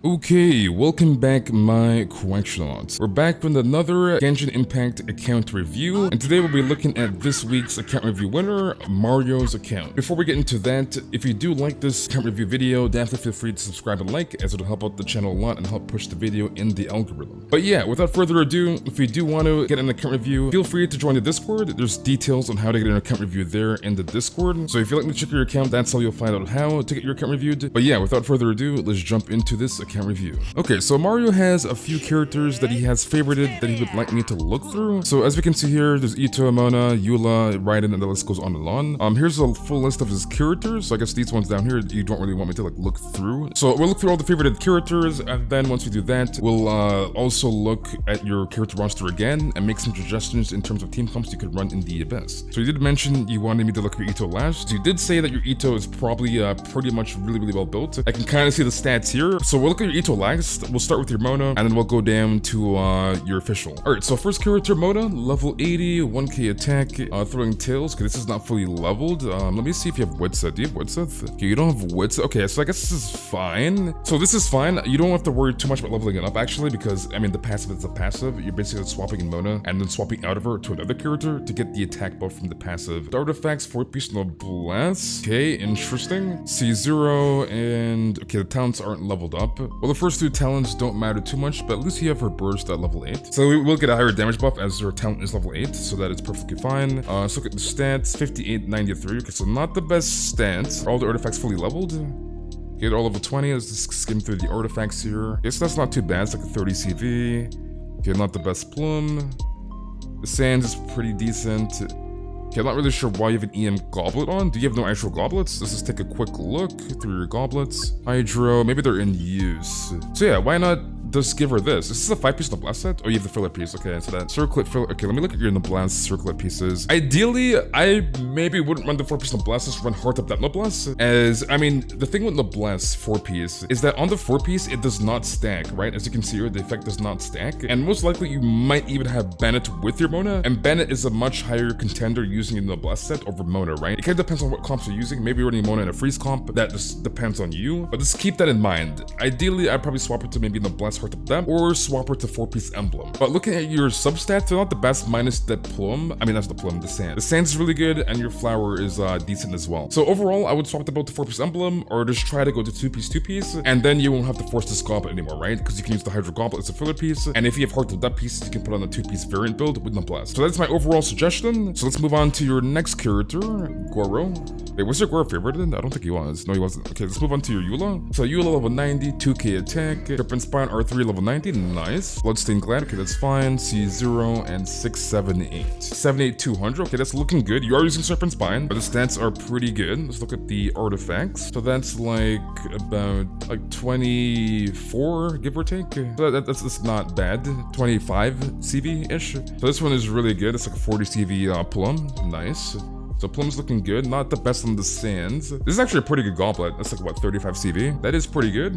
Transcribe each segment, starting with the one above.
Okay, welcome back my correctionauts. We're back with another Genshin Impact account review, and today we'll be looking at this week's account review winner, Mario's account. Before we get into that, if you do like this account review video, definitely feel free to subscribe and like, as it'll help out the channel a lot and help push the video in the algorithm. But yeah, without further ado, if you do want to get an account review, feel free to join the Discord. There's details on how to get an account review there in the Discord. So if you'd like to check your account, that's how you'll find out how to get your account reviewed. But yeah, without further ado, let's jump into this account review. Okay, so Mario has a few characters that he has favorited that he would like me to look through. So as we can see here, there's Itto, Mona, Eula, Raiden, and the list goes on and on. Here's a full list of his characters. So I guess these ones down here, you don't really want me to like look through. So we'll look through all the favorited characters, and then once we do that, we'll also look at your character roster again and make some suggestions in terms of team comps you could run in the Abyss. So you did mention you wanted me to look at your Itto last. You did say that your Itto is probably pretty much really well built. I can kind of see the stats here. So we'll look at your Itto last. We'll start with your Mona, and then we'll go down to your official. Alright, so first character, Mona, level 80, 1k attack, throwing tails. Okay, this is not fully leveled. Let me see if you have Witseth. Do you have Witseth? Okay, you don't have Witseth. Okay, so I guess this is fine. So this is fine. You don't have to worry too much about leveling it up, actually, because, I mean, the passive is a passive. You're basically swapping in Mona, and then swapping out of her to another character to get the attack buff from the passive. The artifacts, 4-piece noblesse. Okay, interesting. C0, and, okay, the talents aren't leveled up. Well, the first two talents don't matter too much, but at least you have her burst at level 8. So we will get a higher damage buff as her talent is level 8, so that is perfectly fine. So look at the stats, 58, 93. Okay, so not the best stats. Are all the artifacts fully leveled? Okay, they're all level 20. Let's just skim through the artifacts here. Guess that's not too bad. It's like a 30 CV. Okay, not the best plum. The sands is pretty decent. Okay, I'm not really sure why you have an EM goblet on. Do you have no actual goblets? Let's just take a quick look through your goblets. Hydro, maybe they're in use. So yeah, why not just give her this? This is a 5-piece noblesse set? Oh, you have the filler piece. Okay, so that circlet filler. Okay, let me look at your noblesse circlet pieces. Ideally, I maybe wouldn't run the 4-piece noblesse, just run heart up that noblesse. As, I mean, the thing with noblesse 4-piece is that on the 4-piece, it does not stack, right? As you can see here, the effect does not stack. And most likely, you might even have Bennett with your Mona. And Bennett is a much higher contender using a noblesse set over Mona, right? It kind of depends on what comps you're using. Maybe you're running Mona in a freeze comp. That just depends on you. But just keep that in mind. Ideally, I'd probably swap it to maybe noblesse heart up them, or swap her to 4-piece emblem. But looking at your substats, they're not the best minus the plum. I mean, that's the plum, the sand. The sand is really good, and your flower is decent as well. So overall, I would swap the boat to 4-piece emblem, or just try to go to 2-piece, and then you won't have to force this goblet anymore, right? Because you can use the Hydro Goblet as a filler piece, and if you have heart of that pieces, you can put on a 2-piece variant build with noblesse. So that's my overall suggestion. So let's move on to your next character, Goro. Wait, was your Goro favorited? I don't think he was. No, he wasn't. Okay, let's move on to your Eula. So Eula level 90, 2k attack, Serpent Spine R3 level 90, nice. Bloodstained Glad, okay, that's fine. C0 and 678. 78, 200, okay, that's looking good. You are using Serpent Spine, but the stats are pretty good. Let's look at the artifacts. So that's like about like 24, give or take. So that's not bad. 25 CV-ish. So this one is really good. It's like a 40 CV plum, nice. So Plum's looking good, not the best on the sands. This is actually a pretty good goblet. That's like, what, 35 CV? That is pretty good.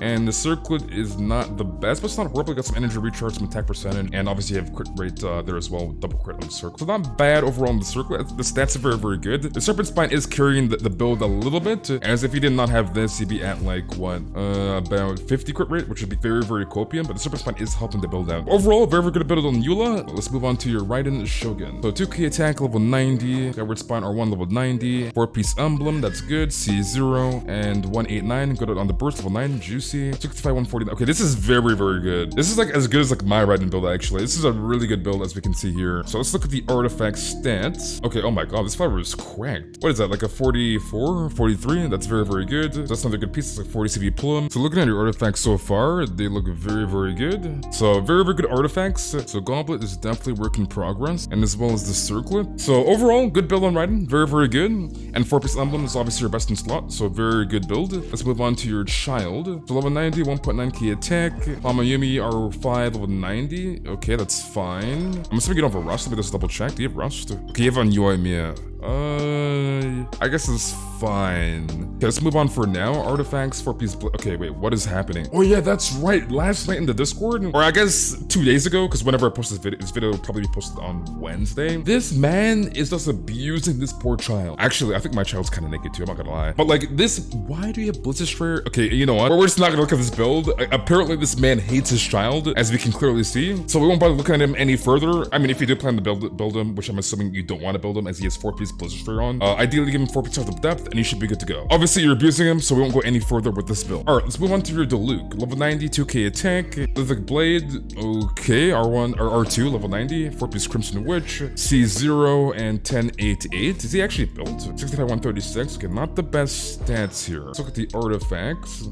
And the circlet is not the best, but it's not horrible. You got some energy recharge, some attack percentage, and obviously you have crit rate there as well, with double crit on the circle. So not bad overall on the circlet. The stats are very good. The Serpent Spine is carrying the build a little bit, as if you did not have this, you'd be at like, what, about 50 crit rate, which would be very copium, but the Serpent Spine is helping the build out. Overall, very good build on Eula. Let's move on to your Raiden Shogun. So 2k attack, level 90, Skyward Spine R1, level 90, 4-piece emblem, that's good, C0, and 189, good on the burst, level 9, juicy. 65, 140. Okay, this is very good. This is like as good as like my Raiden build, actually. This is a really good build, as we can see here. So let's look at the artifact stats. Okay, oh my god, this flower is cracked. What is that, like a 44, 43? That's very good. That's another good piece. It's like 40 CV plum. So looking at your artifacts so far, they look very good. So very good artifacts. So Goblet is definitely work in progress, and as well as the circlet. So overall, good build on Raiden. Very good. And 4-piece emblem is obviously your best in slot, so very good build. Let's move on to your Childe. So level 90, 1.9k attack. Amayumi R5, level 90. Okay, that's fine. I'm assuming you don't have a rust. Let me just double check. Do you have rust? Okay, you have on Yoimiya. I guess it's fine. Okay, let's move on for now. Artifacts, 4-piece. Okay, wait, what is happening? Oh yeah, that's right. Last night in the Discord, or I guess 2 days ago, because whenever I post this video will probably be posted on Wednesday. This man is just abusing this poor child. Actually, I think my child's kind of naked too. I'm not gonna lie. But like this, why do you have Blizzard Strayer? Okay, you know what? We're just not gonna look at this build. Apparently, this man hates his child, as we can clearly see. So we won't bother looking at him any further. I mean, if you do plan to build him, which I'm assuming you don't want to build him, as he has 4-piece Blizzard Strayer on. Ideally, give him 4-piece of depth, and he should be good to go. Obviously, you're abusing him, so we won't go any further with this build. All right, let's move on to your deluge. Level 90, 2k attack. Lithic Blade. Okay, R1 or R2, level 90. 4-piece Crimson Witch. C0 and 1088. Is he actually built? 65, 136. Okay, not the best stats here. Let's look at the artifacts.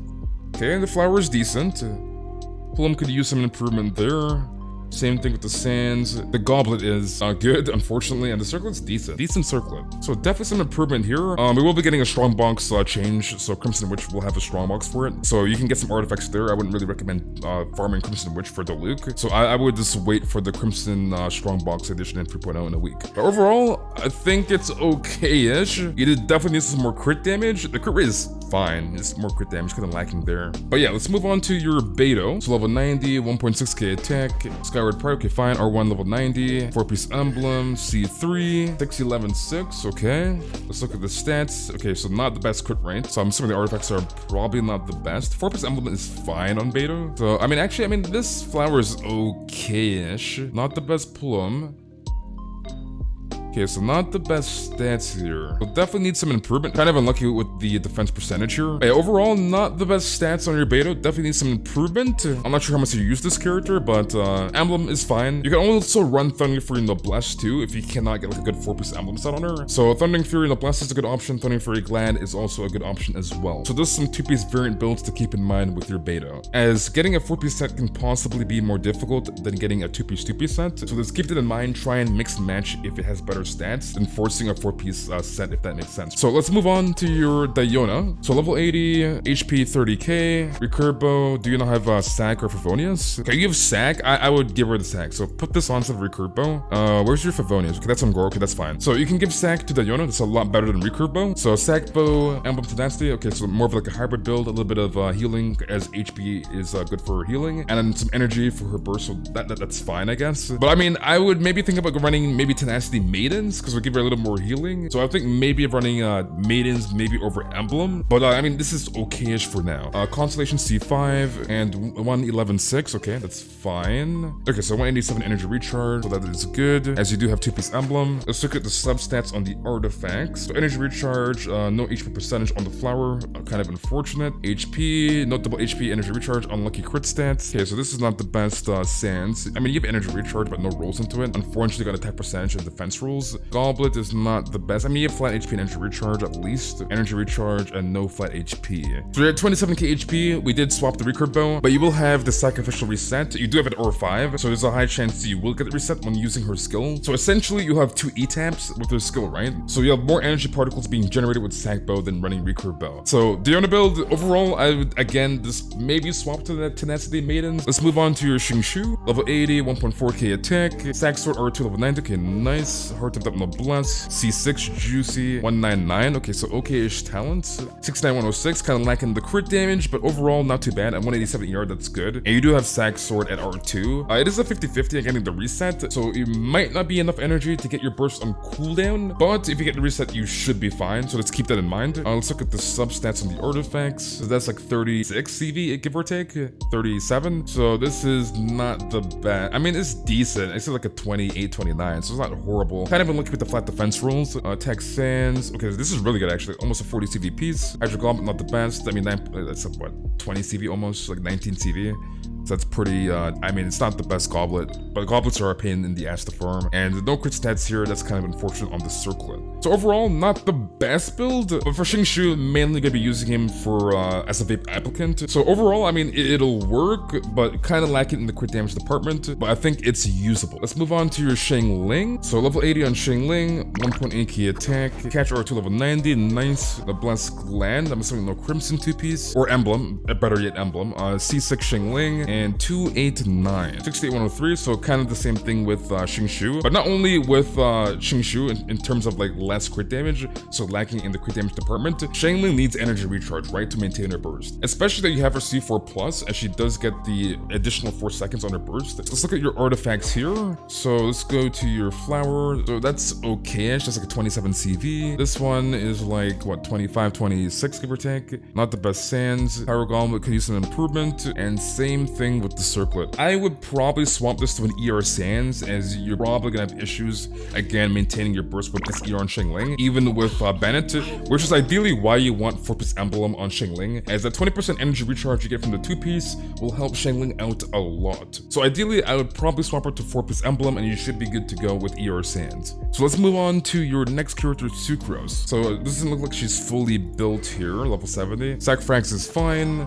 Okay, the flower is decent. Plum could use some improvement there. Same thing with the sands. The goblet is good, unfortunately, and the circlet's decent. Decent circlet. So definitely some improvement here. We will be getting a strongbox change, so Crimson Witch will have a strongbox for it. So you can get some artifacts there. I wouldn't really recommend farming Crimson Witch for Diluc. So I would just wait for the Crimson strongbox edition in 3.0 in a week. But overall, I think it's okay-ish. You definitely need some more crit damage. The crit rate is fine. It's more crit damage, kind of lacking there. But yeah, let's move on to your Beto. So level 90, 1.6k attack. Skyward Pride, okay, fine. R1 level 90. 4-piece emblem. C3. 611 6. Okay. Let's look at the stats. Okay, so not the best crit rate. So I'm assuming the artifacts are probably not the best. 4-piece emblem is fine on Beto. So I mean, this flower is okay-ish. Not the best plum. Okay, so not the best stats here. We'll definitely need some improvement. Kind of unlucky with the defense percentage here. Hey, overall, not the best stats on your Beto. Definitely need some improvement. I'm not sure how much you use this character, but emblem is fine. You can also run Thundering Fury Noblesse too if you cannot get like a good 4-piece emblem set on her. So Thundering Fury Noblesse is a good option. Thundering Fury Glad is also a good option as well. So there's some 2-piece variant builds to keep in mind with your Beto, as getting a 4-piece set can possibly be more difficult than getting a 2-piece set. So let's keep that in mind. Try and mix and match if it has better stats than forcing a 4-piece set, if that makes sense. So let's move on to your Daiona. So level 80, HP 30k, recurve bow. Do you not have Sack or Favonius? Okay, you have Sack. I would give her the Sack. So put this on instead of recurve bow. Where's your Favonius? Okay, that's on Gore. Okay, that's fine. So you can give Sack to Daiona. That's a lot better than recurve bow. So Sack bow, emblem tenacity. Okay, so more of like a hybrid build, a little bit of healing, as HP is good for her healing, and then some energy for her burst. So that's fine, I guess. But I mean, I would maybe think about running maybe tenacity maidens, because we'll give her a little more healing. So I think maybe running maidens maybe over emblem. But I mean, this is okay-ish for now. Constellation C5 and 111 6. Okay, that's fine. Okay, so 187 energy recharge. So that is good, as you do have 2-piece emblem. Let's look at the substats on the artifacts. So energy recharge, no HP percentage on the flower. Kind of unfortunate. HP, no double HP energy recharge. Unlucky crit stats. Okay, so this is not the best sands. I mean, you have energy recharge, but no rolls into it. Unfortunately, got attack percentage and defense rules. Goblet is not the best. I mean, you have flat HP and energy recharge at least. Energy recharge and no flat HP. So you're at 27k HP. We did swap the recurve bow, but you will have the sacrificial reset. You do have an R5, so there's a high chance you will get the reset when using her skill. So essentially, you have 2 E-taps with her skill, right? So you have more energy particles being generated with sack bow than running recurve bow. So Daiona build, overall, I would again just maybe swap to the tenacity maidens. Let's move on to your Xingshu. Level 80, 1.4k attack. Sack sword R2 level 90. Okay, nice. Heart of Noblesse. C6 juicy 199. Okay, so okay-ish talents. 69106, kind of lacking the crit damage, but overall not too bad. At 187 ER, that's good. And you do have Sack Sword at R2. It is a 50-50 getting the reset, so it might not be enough energy to get your burst on cooldown, but if you get the reset, you should be fine. So let's keep that in mind. Let's look at the substats on the artifacts. So that's like 36 CV, give or take, 37. So this is not the best. I mean, it's decent. It's like a 28, 29, so it's not horrible. Kind of unlucky with the flat defense rules. Tech Sands. Okay, this is really good actually. Almost a 40 CV piece. Hydro Goblet, not the best. I mean, that's what, 20 CV almost, like 19 CV. So that's pretty, I mean, it's not the best goblet, but goblets are a pain in the ass to farm. And no crit stats here, that's kind of unfortunate on the circlet. So overall, not the best build, but for Xingshu, mainly gonna be using him for as a vape applicant. So overall, I mean, it'll work, but kind of lacking in the crit damage department, but I think it's usable. Let's move on to your Xiangling. So level 80 on Xiangling, 1.8k attack, catch R2 level 90, nice. The Blessed Land, I'm assuming no Crimson 2-piece, or Emblem, better yet Emblem. C6 Xiangling, and 289. 68103, so kind of the same thing with Xingshu, but not only with Xingshu in terms of like less crit damage, so lacking in the crit damage department, Xiangling needs energy recharge, right, to maintain her burst. Especially that you have her C4+, as she does get the additional 4 seconds on her burst. Let's look at your artifacts here. So let's go to your flower. So that's okay-ish, that's like a 27 CV. This one is like, what, 25, 26, give or take. Not the best sands. Pyro Gauntlet could use some improvement, and same thing with the circlet. I would probably swap this to an ER Sands, as you're probably gonna have issues, again, maintaining your burst with this ER on Xiangling, even with Bennett, which is ideally why you want 4-piece emblem on Xiangling, as that 20% energy recharge you get from the 2-piece will help Xiangling out a lot. So ideally, I would probably swap her to 4-piece emblem, and you should be good to go with ER Sands. So let's move on to your next character, Sucrose. So this doesn't look like she's fully built here, level 70. Sac Frags is fine.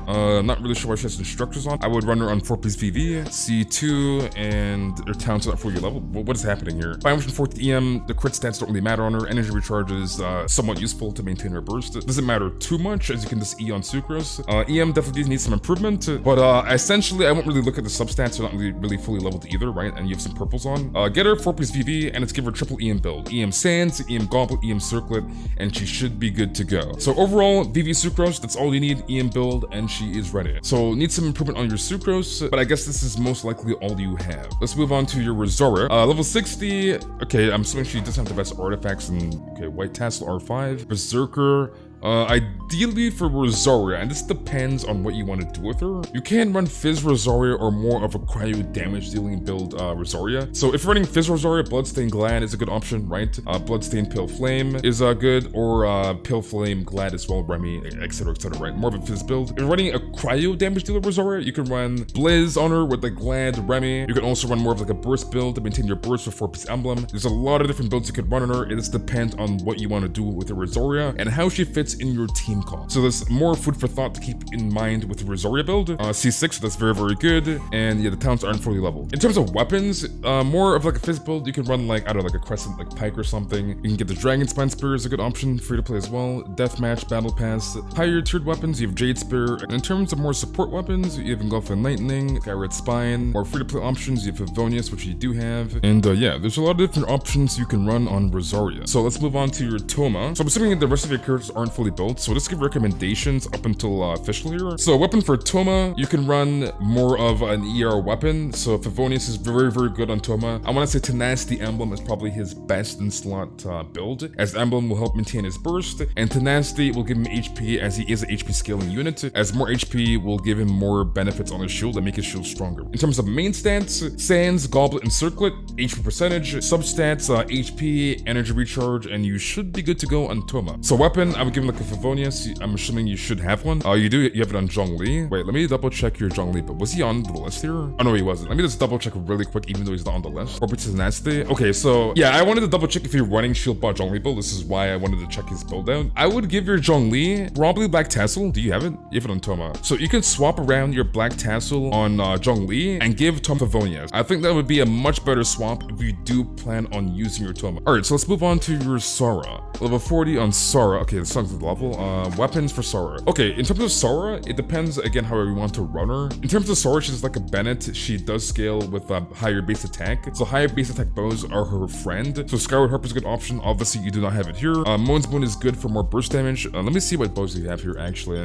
Not really sure why she has instructors on. I would run her on 4-piece VV, C2, and her talents are not fully level. What is happening here? 540 EM, the crit stats don't really matter on her. Energy recharge is somewhat useful to maintain her burst. It doesn't matter too much, as you can just E on Sucrose. EM definitely needs some improvement, but essentially I won't really look at the substats. They're not really fully leveled either, right? And you have some purples on. Get her 4-piece VV, and let's give her triple EM build. EM Sands, EM Goblet, EM Circlet, and she should be good to go. So overall, VV Sucrose, that's all you need. EM build, and she is ready. So need some improvement on your Sucrose, but I guess this is most likely all you have. Let's move on to your Rosaria. Level 60. Okay, I'm assuming she doesn't have the best artifacts. And okay, White Tassel R5, Berserker. Ideally for Rosaria, and this depends on what you want to do with her, you can run Fizz Rosaria or more of a cryo damage dealing build Rosaria. So if you're running Fizz Rosaria, Bloodstained Glad is a good option, right? Bloodstained Pale Flame is good, or Pale Flame Glad as well, Remy, etc, right? More of a Fizz build. If you're running a cryo damage dealer Rosaria, you can run Blizz on her with the Glad, Remy. You can also run more of like a burst build to maintain your burst with 4-piece emblem. There's a lot of different builds you could run on her. It just depends on what you want to do with the Rosaria and how she fits in your team call. So there's more food for thought to keep in mind with the Rosaria build. C6, that's very, very good. And yeah, the talents aren't fully leveled. In terms of weapons, more of like a Fizz build, you can run like, I don't know, like a Crescent, like Pike or something. You can get the Dragon Spine Spear is a good option, free to play as well. Deathmatch, Battle Pass. Higher tiered weapons, you have Jade Spear. And in terms of more support weapons, you have Engulfing Lightning, Skyred Spine. More free to play options, you have Favonius, which you do have. And yeah, there's a lot of different options you can run on Rosaria. So let's move on to your Toma. So I'm assuming the rest of your characters aren't fully built, so let's give recommendations up until official here. So a weapon for Toma, you can run more of an ER weapon. So Favonius is very, very good on Toma. I want to say Tenacity Emblem is probably his best in slot build, as Emblem will help maintain his burst, and Tenacity will give him HP as he is an HP scaling unit, as more HP will give him more benefits on his shield and make his shield stronger. In terms of main stats, Sands, Goblet, and Circlet, HP percentage, substats, HP, energy recharge, and you should be good to go on Toma. So weapon, I would give him like a Favonius. I'm assuming you should have one. You do, you have it on Zhongli. Wait, let me double check your Zhongli, but was he on the list here? Oh no, he wasn't. Let me just double check really quick, even though he's not on the list. Or Tenacity. Okay, so yeah, I wanted to double check if you're running Shield Bot Zhongli build. This is why I wanted to check his build out. I would give your Zhongli probably Black Tassel. Do you have it? You have it on Toma. So you can swap around your Black Tassel on Zhongli and give Toma Favonius. I think that would be a much better swap if you do plan on using your Toma. Alright, so let's move on to your Sora. Level 40 on Sora. Okay, this song's the level. Weapons for Sora. Okay, in terms of Sora, it depends again how you want to run her. In terms of Sora, she's like a Bennett. She does scale with higher base attack. So higher base attack bows are her friend. So Skyward Harp is a good option. Obviously, you do not have it here. Moon's Boon is good for more burst damage. Let me see what bows you have here actually.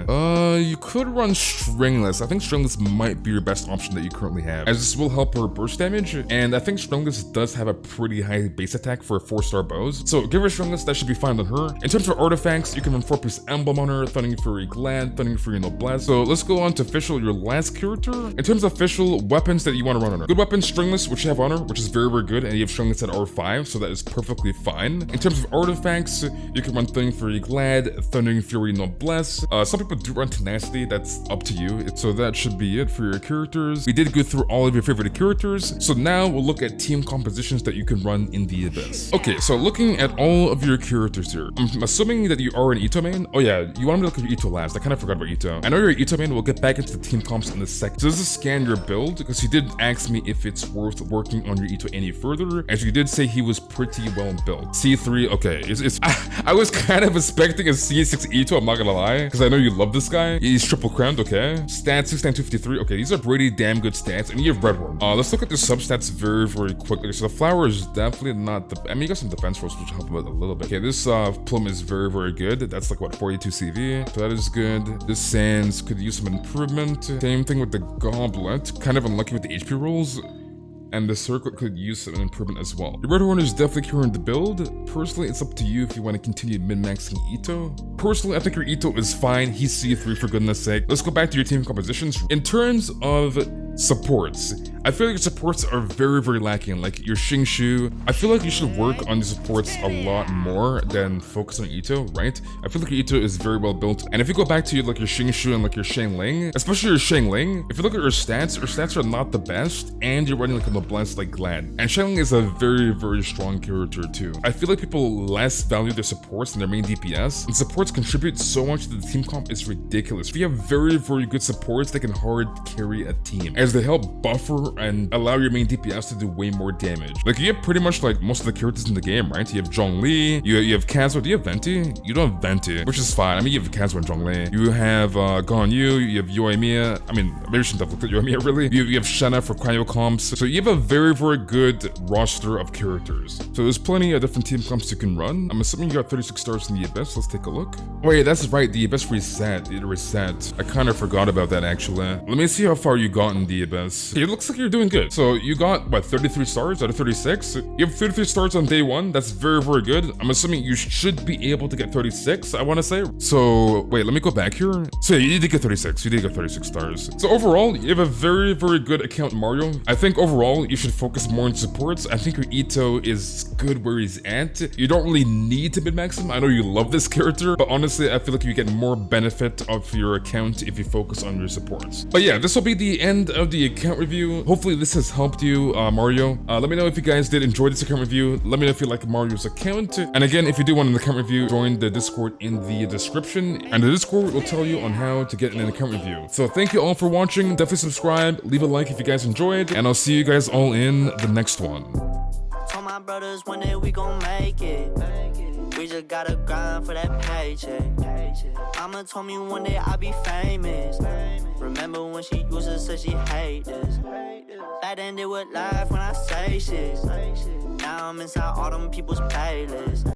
You could run Stringless. I think Stringless might be your best option that you currently have, as this will help her burst damage. And I think Stringless does have a pretty high base attack for 4-star bows. So give her Stringless, that should be fine on her. In terms of artifacts, you can run 4-piece Emblem on her, Thundering Fury Glad, Thundering Fury Noblesse. So let's go on to official, your last character. In terms of official weapons that you want to run on her. Good weapon, Stringless, which you have on her, which is very, very good, and you have Stringless at R5, so that is perfectly fine. In terms of artifacts, you can run Thundering Fury Glad, Thundering Fury Noblesse. Some people do run Tenacity, that's up to you. So that should be it for your characters. We did go through all of your favorite characters, so now we'll look at team compositions that you can run in the Abyss. Okay, so looking at all of your characters here, I'm assuming that you are an Ito main? Oh yeah, you want me to look at your Ito last. I kind of forgot about Ito. I know you're Ito main. We'll get back into the team comps in a sec. So this is scan your build, because you did ask me if it's worth working on your Ito any further, as you did say he was pretty well built. C3, okay. I was kind of expecting a C6 Ito, I'm not gonna lie, because I know you love this guy. He's triple crowned, okay. Stats 69253, okay, these are pretty damn good stats, and you have red one. Let's look at the substats very quickly. So the flower is definitely not the, I mean, you got some defense rolls, which help out a little bit. Okay, this plum is very good. That's like what, 42 CV, so that is good. This sands could use some improvement. Same thing with the goblet, kind of unlucky with the HP rolls. And the circlet could use an improvement as well. The red horn is definitely curing the build. Personally, it's up to you if you want to continue min-maxing Ito. Personally, I think your Ito is fine. He's C3 for goodness sake. Let's go back to your team compositions. In terms of supports, I feel like your supports are very lacking. Like your Xingshu, I feel like you should work on your supports a lot more than focus on Ito, right? I feel like your Ito is very well built. And if you go back to like your Xingshu and like your Xiangling, especially your Xiangling, if you look at your stats are not the best, and you're running like a noblesse like Glad. And Xiangling is a very strong character too. I feel like people less value their supports than their main DPS, and supports contribute so much to the team comp is ridiculous. If you have very good supports, they can hard carry a team, as they help buffer and allow your main DPS to do way more damage. Like you have pretty much like most of the characters in the game, right? You have Zhongli, you have Kazuo, do you have Venti? You don't have Venti, which is fine. I mean, you have Kazuo and Zhongli. You have Ganyu, you have Yoimiya. I mean, maybe I shouldn't have looked at Yoimiya really. You have Shenna for cryo comps. So you have a very good roster of characters. So there's plenty of different team comps you can run. I'm assuming you got 36 stars in the Abyss. Let's take a look. Wait, that's right. The Abyss reset. It reset. I kind of forgot about that actually. Let me see how far you got in the Abyss. Okay, it looks like you're doing good. So you got, what, 33 stars out of 36? You have 33 stars on day one. That's very good. I'm assuming you should be able to get 36, I want to say. So, wait, let me go back here. So yeah, you did get 36. You did get 36 stars. So overall, you have a very good account, Mario. I think overall, you should focus more on supports. I think your Ito is good where he's at. You don't really need to min-max him. I know you love this character, but honestly, I feel like you get more benefit of your account if you focus on your supports. But yeah, this will be the end of the account review. Hopefully this has helped you, Mario. Let me know if you guys did enjoy this account review. Let me know if you like Mario's account. And again, if you do want an account review, join the Discord in the description. And the Discord will tell you on how to get an account review. So thank you all for watching. Definitely subscribe, leave a like if you guys enjoyed, and I'll see you guys all in the next one. Told my brothers one day we gon' make it. We just gotta grind for that paycheck. Mama told me one day I'll be famous. Remember when she used to say she hate this? Back then they would laugh when I say shit. Now I'm inside all them people's playlists.